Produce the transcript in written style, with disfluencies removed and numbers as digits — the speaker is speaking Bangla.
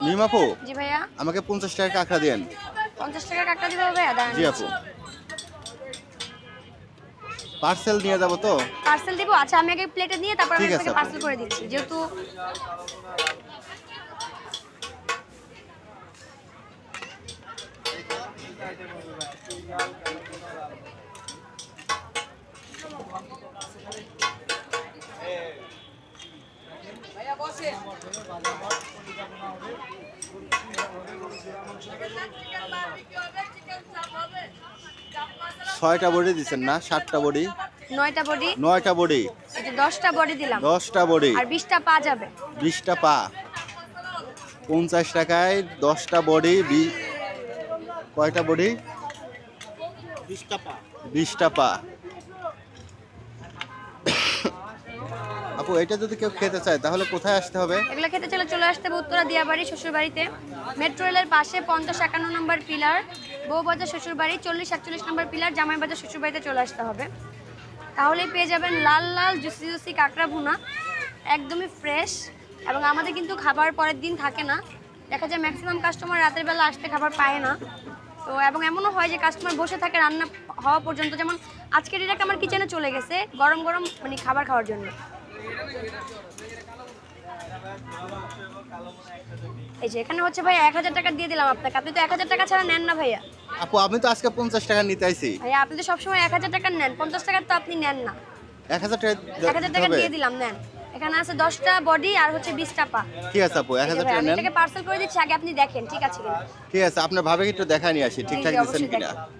মিম আপু, জি ভাইয়া। আমাকে 50 টাকা কাঁকড়া দেন। 50 টাকা কাটটা দিব ভাইয়া, দাঁড়ান। জি আপু। পার্সেল নিয়ে যাব তো? পার্সেল দিব? আচ্ছা আমি আগে প্লেটে নিয়ে তারপর আমি ঠিক আছে আপনাকে আপু। পার্সেল করে দিচ্ছি, যেহেতু ছয়টা বডি দিচ্ছেন না? 7টা বডি? 9টা বডি। 9টা বডি। এই যে 10টা বডি দিলাম 10টা বডি। আর 20টা পা যাবে। 20টা পা। 50 টাকায় 10টা বডি। কয়টা বডি? 20টা পা। 20টা পা। আপু, এটা যদি কেউ খেতে চায় তাহলে কোথায় আসতে হবে? এগুলো খেতে চাইলে চলে আসতে হবে উত্তরা দিয়াবাড়ি শ্বশুরবাড়িতে, মেট্রো রেলের পাশে 50-51 নম্বর পিলার, বউবাজার শ্বশুরবাড়ি, 40-41 নম্বর পিলার, জামাইবাজার শ্বশুরবাড়িতে চলে আসতে হবে। তাহলেই পেয়ে যাবেন লাল লাল জুসি জুসি কাঁকড়া ভুনা, একদমই ফ্রেশ। এবং আমাদের কিন্তু খাবার পরের দিন থাকে না, দেখা যায় ম্যাক্সিমাম কাস্টমার রাতের বেলা আসতে খাবার পায় না। তো এবং এমনও হয় যে কাস্টমার বসে থাকে রান্না হওয়া পর্যন্ত, যেমন আজকে ডিরেক্ট আমার কিচেনে চলে গেছে গরম গরম মানে খাবার খাওয়ার জন্য। এই যে এখানে হচ্ছে ভাই 1000 টাকা দিয়ে দিলাম আপনাকে, আপনি তো 1000 টাকা ছাড়া নেন না ভাইয়া। আপু, আমি তো আজকে 50 টাকা নিতে আইছি। ভাইয়া আপনি তো সবসময় 1000 টাকা নেন, 50 টাকা তো আপনি নেন না। 1000 টাকা 1000 টাকা দিয়ে দিলাম, নেন। এখানে আছে 10টা বডি আর হচ্ছে 20টা পা। ঠিক আছে আপু, 1000 টাকা আমি নেন। এটাকে পার্সেল করে দিচ্ছি, আগে আপনি দেখেন ঠিক আছে কিনা। ঠিক আছে, আপনার ভাবে একটু দেখা নিয়ে আসি ঠিকঠাক জি, দিচ্ছেন অবশ্যই কিনা। দেখেন।